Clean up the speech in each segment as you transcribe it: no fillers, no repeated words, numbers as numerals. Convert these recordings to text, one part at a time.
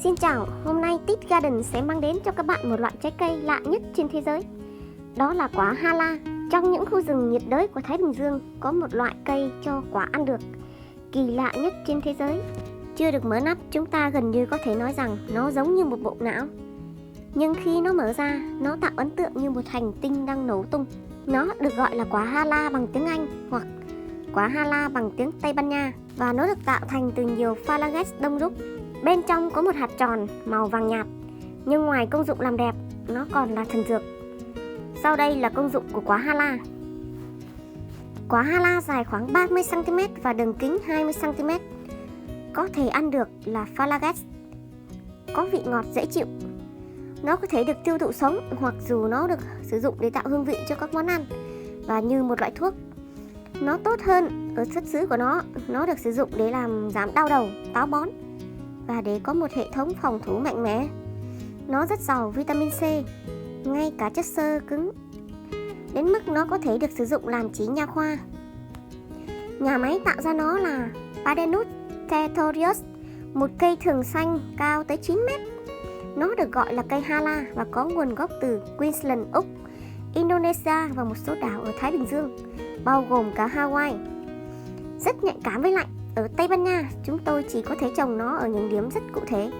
Xin chào, hôm nay Tit Garden sẽ mang đến cho các bạn một loại trái cây lạ nhất trên thế giới. Đó là quả hala. Trong những khu rừng nhiệt đới của Thái Bình Dương có một loại cây cho quả ăn được, kỳ lạ nhất trên thế giới. Chưa được mở nắp, chúng ta gần như có thể nói rằng nó giống như một bộ não. Nhưng khi nó mở ra, nó tạo ấn tượng như một hành tinh đang nổ tung. Nó được gọi là quả hala bằng tiếng Anh hoặc quả hala bằng tiếng Tây Ban Nha, và nó được tạo thành từ nhiều phalanges đông đúc. Bên trong có một hạt tròn màu vàng nhạt, nhưng ngoài công dụng làm đẹp, nó còn là thần dược. Sau đây là công dụng của quả hala. Quả hala dài khoảng 30cm và đường kính 20cm. Có thể ăn được là phalanges. Có vị ngọt dễ chịu. Nó có thể được tiêu thụ sống hoặc dù nó được sử dụng để tạo hương vị cho các món ăn và như một loại thuốc. Nó tốt hơn ở xuất xứ của nó được sử dụng để làm giảm đau đầu, táo bón và để có một hệ thống phòng thủ mạnh mẽ. Nó rất giàu vitamin C, ngay cả chất xơ cứng, đến mức nó có thể được sử dụng làm chỉ nha khoa. Nhà máy tạo ra nó là Padenus Territorius, một cây thường xanh cao tới 9 mét. Nó được gọi là cây hala và có nguồn gốc từ Queensland, Úc, Indonesia và một số đảo ở Thái Bình Dương, bao gồm cả Hawaii. Rất nhạy cảm với lạnh. Ở Tây Ban Nha, chúng tôi chỉ có thể trồng nó ở những điểm rất cụ thể,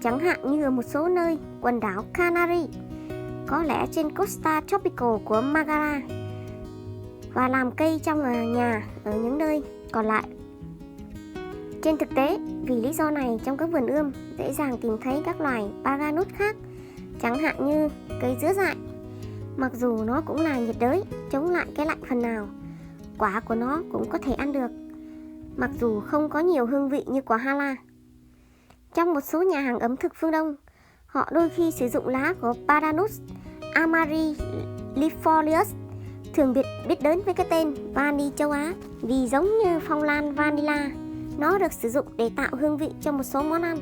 chẳng hạn như ở một số nơi quần đảo Canary, có lẽ trên Costa Tropical của Magara, và làm cây trong nhà ở những nơi còn lại. Trên thực tế, vì lý do này, trong các vườn ươm dễ dàng tìm thấy các loài paranut khác, chẳng hạn như cây dứa dại. Mặc dù nó cũng là nhiệt đới, chống lại cái lạnh phần nào, quả của nó cũng có thể ăn được, mặc dù không có nhiều hương vị như quả hala. Trong một số nhà hàng ẩm thực phương Đông, họ đôi khi sử dụng lá của Paranus amarylifolius, thường biết đến với cái tên vani châu Á, vì giống như phong lan vanilla. Nó được sử dụng để tạo hương vị cho một số món ăn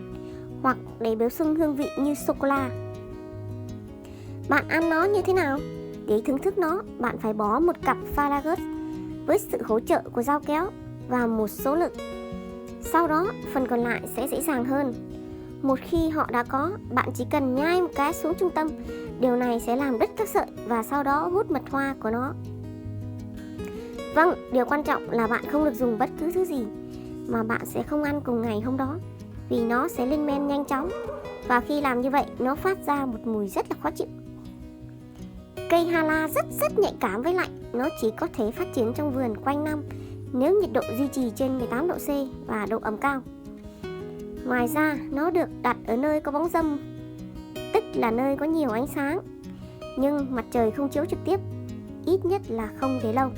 hoặc để bổ sung hương vị như sô-cô-la. Bạn ăn nó như thế nào? Để thưởng thức nó, bạn phải bó một cặp phalanges với sự hỗ trợ của dao kéo và một số lực. Sau đó, phần còn lại sẽ dễ dàng hơn. Một khi họ đã có, bạn chỉ cần nhai một cái xuống trung tâm. Điều này sẽ làm đứt các sợi và sau đó hút mật hoa của nó. Vâng, điều quan trọng là bạn không được dùng bất cứ thứ gì mà bạn sẽ không ăn cùng ngày hôm đó, vì nó sẽ lên men nhanh chóng, và khi làm như vậy, nó phát ra một mùi rất là khó chịu. Cây hala rất nhạy cảm với lạnh. Nó chỉ có thể phát triển trong vườn quanh năm nếu nhiệt độ duy trì trên 18 độ C và độ ẩm cao. Ngoài ra, nó được đặt ở nơi có bóng râm, tức là nơi có nhiều ánh sáng, nhưng mặt trời không chiếu trực tiếp, ít nhất là không để lâu.